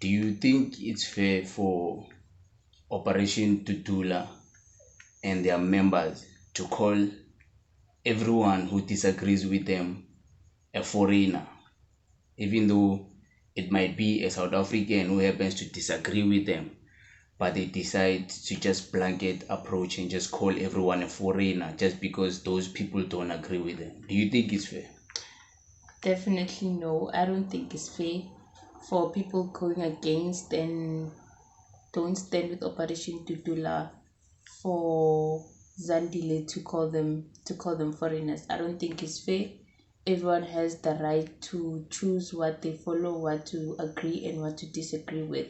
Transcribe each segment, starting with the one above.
Do you think it's fair for Operation Dudula and their members to call everyone who disagrees with them a foreigner, even though it might be a South African who happens to disagree with them, but they decide to just blanket approach and just call everyone a foreigner just because those people don't agree with them? Do you think it's fair? Definitely no. I don't think it's fair for people going against and don't stand with Operation Dudula for Zandile to call them foreigners. I don't think it's fair. Everyone has the right to choose what they follow, what to agree and what to disagree with.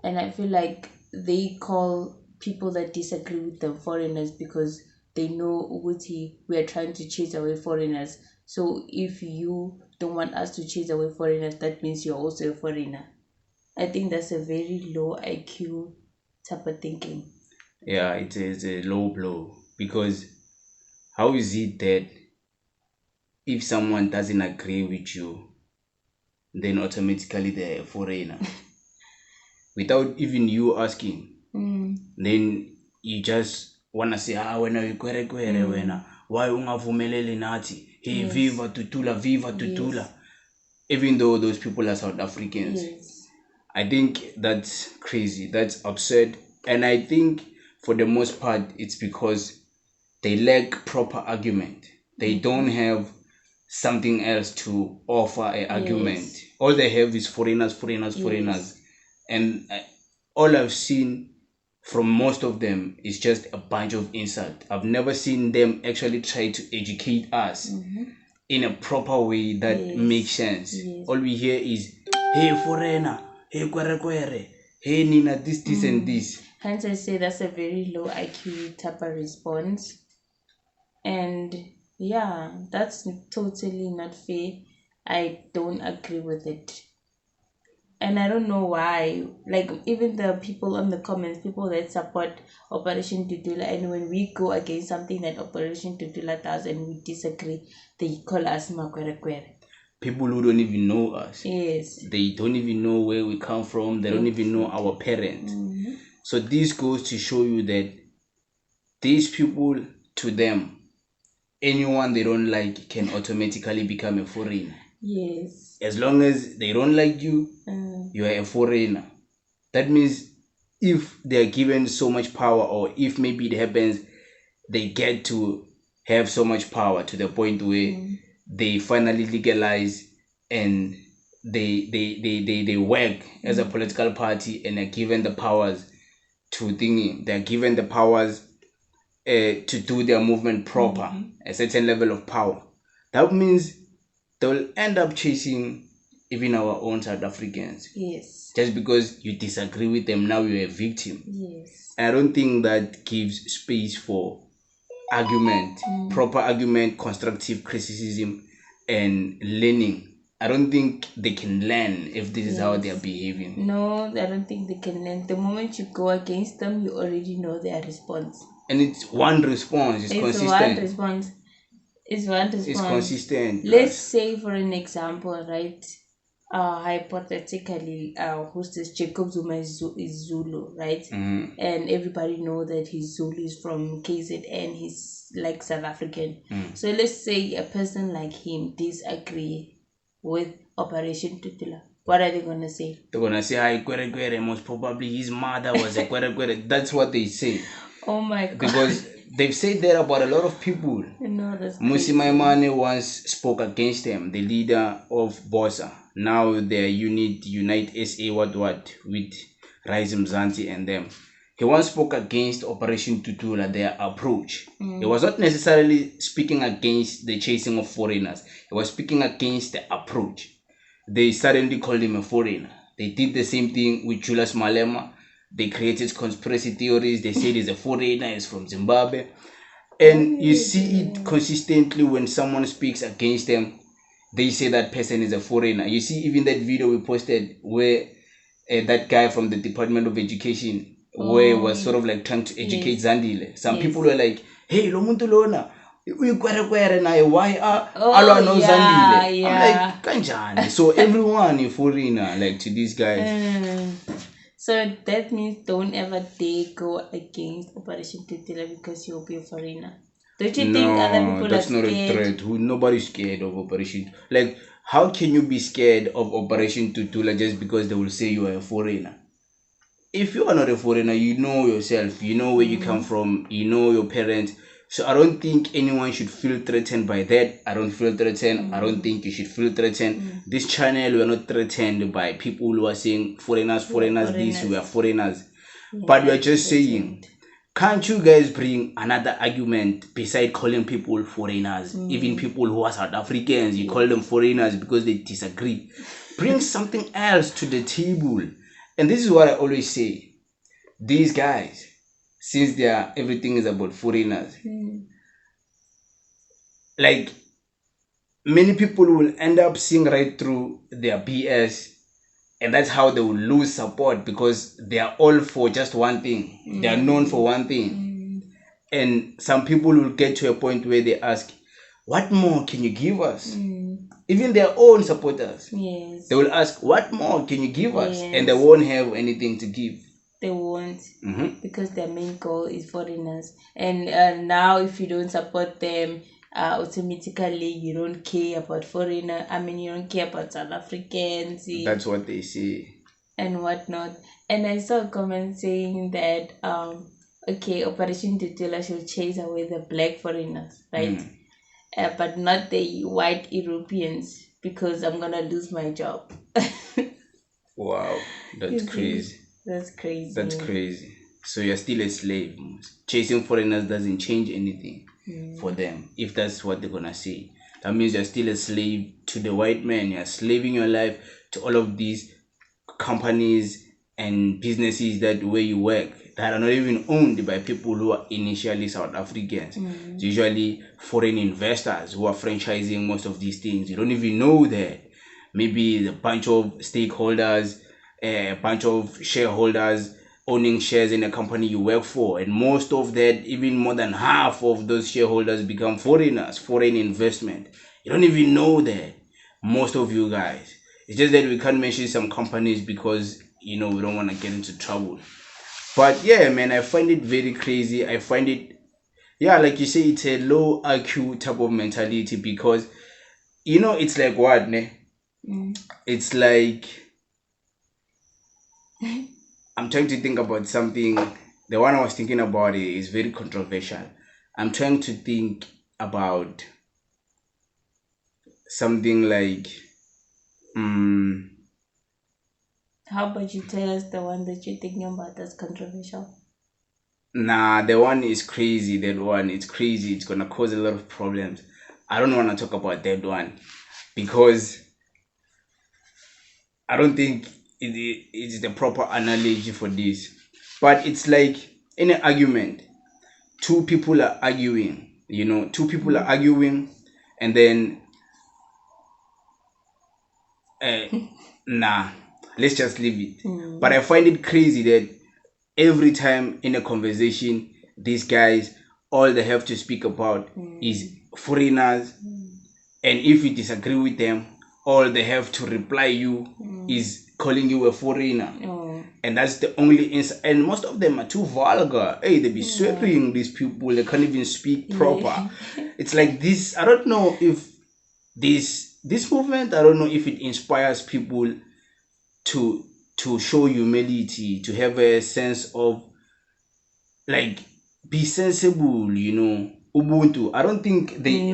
And I feel like they call people that disagree with them foreigners because they know Uguti, we are trying to chase away foreigners. So if you don't want us to chase away foreigners, that means you're also a foreigner. I think that's a very low IQ type of thinking. Yeah, it is a low blow because how is it that if someone doesn't agree with you, then automatically they're a foreigner without even you asking? Mm, Then you just wanna say, ah, wena ikwere kwere wena, why ungavumeleli nathi? Hey, yes. viva Tutula. Yes. Even though those people are South Africans. Yes. I think that's crazy. That's absurd. And I think for the most part, it's because they lack proper argument. They don't have something else to offer an argument. Yes. All they have is foreigners, foreigners, foreigners. Yes. And all I've seen from most of them is just a bunch of insult. I've never seen them actually try to educate us in a proper way that makes Yes. sense. Yes. All we hear is, hey, foreigner, hey, kwere kwere, hey, Nina, this, and this. Hence, I say that's a very low IQ type of response. And yeah, that's totally not fair. I don't agree with it. And I don't know why. Like, even the people on the comments, people that support Operation Dudula, and when we go against something that Operation Dudula does and we disagree, they call us Makwere Kwere. People who don't even know us. Yes. They don't even know where we come from. They don't even know our parents. So this goes to show you that these people, to them, anyone they don't like can automatically become a foreigner. Yes. As long as they don't like you, you are a foreigner. That means if they are given so much power, or if maybe it happens, they get to have so much power to the point where they finally legalize and they work as a political party and are given the powers to thingy. They're given the powers to do their movement proper, a certain level of power. That means they'll end up chasing even our own South Africans. Yes. Just because you disagree with them, now you're a victim. Yes. And I don't think that gives space for argument, proper argument, constructive criticism, and learning. I don't think they can learn if this is how they're behaving. No, I don't think they can learn. The moment you go against them, you already know their response. And it's one response, it's consistent. One response. It's one response. It's consistent. Let's say, for an example, right? Hypothetically, who's this? Jacob Zuma is Zulu, right? And everybody know that he's Zulu, is from KZN, he's like South African. So let's say a person like him disagree with Operation Tutula. What are they gonna say? They're gonna say, "Hi, kwere kwere." Most probably his mother was a kwere kwere. That's what they say. Oh my god! Because they've said that about a lot of people. No, that's Musi Maimane once spoke against them, the leader of Bosa. Now their Unite SA what with Rise Mzansi and them. He once spoke against Operation Tutula, their approach. He was not necessarily speaking against the chasing of foreigners. He was speaking against the approach. They suddenly called him a foreigner. They did the same thing with Julius Malema. They created conspiracy theories. They said he's a foreigner, he's from Zimbabwe. And you see it consistently when someone speaks against them, they say that person is a foreigner. You see even that video we posted where that guy from the Department of Education, where he was sort of like trying to educate Zandile. Some people were like, hey, lo muntu lona, Why are Oh, no yeah, Zandile? I'm yeah. like, kanjani. So everyone is foreigner, like to these guys. So that means don't ever dare go against Operation Dudula because you'll be a foreigner. Don't you think other No, people are that's not a scared? threat. Nobody's scared of Operation. Like, how can you be scared of Operation Tutula just because they will say you are a foreigner? If you are not a foreigner, you know yourself, you know where you come from, you know your parents. So I don't think anyone should feel threatened by that. I don't feel threatened. I don't think you should feel threatened. This channel, we are not threatened by people who are saying foreigners, We are foreigners, this, we are foreigners. We're But we are not just saying, threatened. can't you guys bring another argument beside calling people foreigners? Even people who are South Africans, you call them foreigners because they disagree. Bring something else to the table. And this is what I always say. These guys, since everything is about foreigners, like many people will end up seeing right through their BS, and that's how they will lose support because they are all for just one thing. They are known for one thing. And some people will get to a point where they ask, what more can you give us? Even their own supporters. Yes. They will ask, what more can you give us? Yes. And they won't have anything to give. They won't, because their main goal is foreigners. And now if you don't support them, automatically you don't care about foreigner. I mean, you don't care about South Africans. That's what they say. And whatnot. And I saw a comment saying that okay, Operation Dudula should chase away the black foreigners, right? But not the white Europeans, because I'm gonna lose my job. Wow, that's crazy. That's crazy. That's crazy. So you're still a slave. Chasing foreigners doesn't change anything for them. If that's what they're gonna say, that means you're still a slave to the white man. You're slaving your life to all of these companies and businesses that where you work that are not even owned by people who are initially South Africans. It's usually foreign investors who are franchising most of these things. You don't even know that. Maybe a bunch of stakeholders, a bunch of shareholders owning shares in a company you work for, and most of that, even more than half of those shareholders become foreigners, foreign investment. You don't even know that, most of you guys. It's just that we can't mention some companies because we don't want to get into trouble. But yeah, man, I find it very crazy. I find it, yeah, like you say, it's a low IQ type of mentality because it's like what, ne? It's like I'm trying to think about something. The one I was thinking about is very controversial. I'm trying to think about something like how about you tell us the one that you're thinking about that's controversial? Nah, the one is crazy. That one, it's crazy. It's gonna cause a lot of problems. I don't want to talk about that one because I don't think it's the proper analogy for this. But it's like in an argument, two people are arguing. Two people are arguing, and then nah, let's just leave it. But I find it crazy that every time in a conversation, these guys, all they have to speak about is foreigners. And if you disagree with them, all they have to reply you is calling you a foreigner. And that's the only and most of them are too vulgar. Hey, they be swearing these people, they can't even speak proper. It's like this, I don't know if this movement, I don't know if it inspires people to show humility, to have a sense of like be sensible, Ubuntu. I don't think they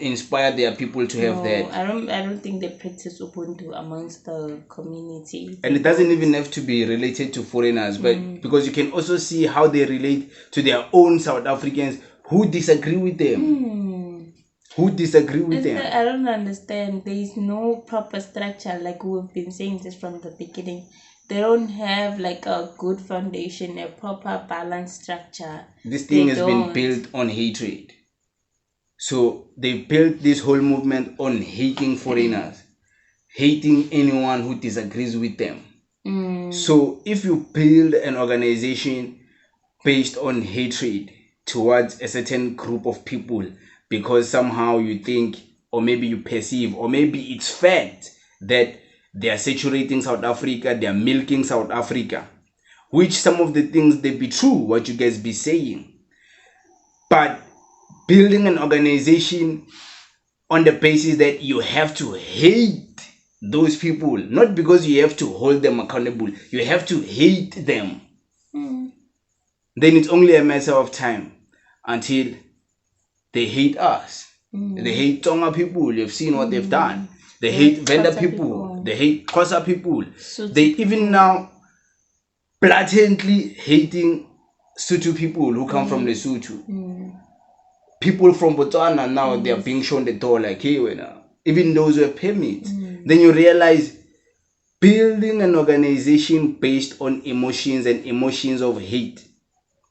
inspire their people to have that. I don't think they practice Ubuntu amongst the community. And it doesn't even have to be related to foreigners, but because you can also see how they relate to their own South Africans who disagree with them. Who disagree with them. I don't understand. There is no proper structure, like we've been saying this from the beginning. They don't have like a good foundation, a proper balanced structure. This thing has been built on hatred. So they built this whole movement on hating foreigners, hating anyone who disagrees with them. So if you build an organization based on hatred towards a certain group of people, because somehow you think, or maybe you perceive, or maybe it's fact that they are saturating South Africa, they are milking South Africa, which some of the things they be true, what you guys be saying. But building an organization on the basis that you have to hate those people, not because you have to hold them accountable, you have to hate them. Then it's only a matter of time until they hate us. They hate Tonga people. You've seen what they've done. They hate Venda people. They hate Xhosa people. They even now blatantly hating Sotho people who come from Lesotho. People from Botswana now, they are being shown the door like, hey, even those who have permits. Then you realize building an organization based on emotions and emotions of hate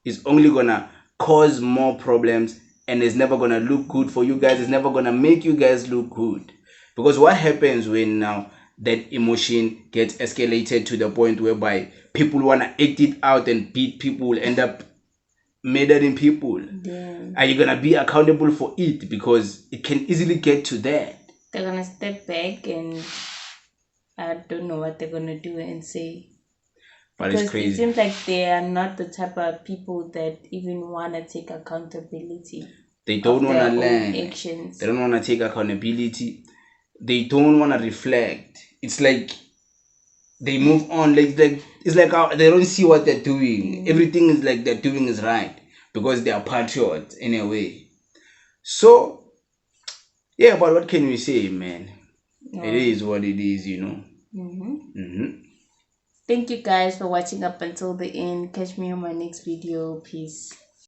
is only gonna cause more problems, and it's never gonna look good for you guys. It's never gonna make you guys look good. Because what happens when now that emotion gets escalated to the point whereby people wanna act it out and beat people, end up murdering people? Are you gonna be accountable for it? Because it can easily get to that. They're gonna step back, and I don't know what they're gonna do and say. But because it's crazy. It seems like they are not the type of people that even wanna take accountability. They don't wanna learn. Actions. They don't wanna take accountability. They don't wanna reflect. It's like they move on. Like it's like they don't see what they're doing. Everything is like they're doing is right because they are patriots in a way. So yeah, but what can we say, man? It is what it is, you know. Thank you guys for watching up until the end. Catch me on my next video. Peace.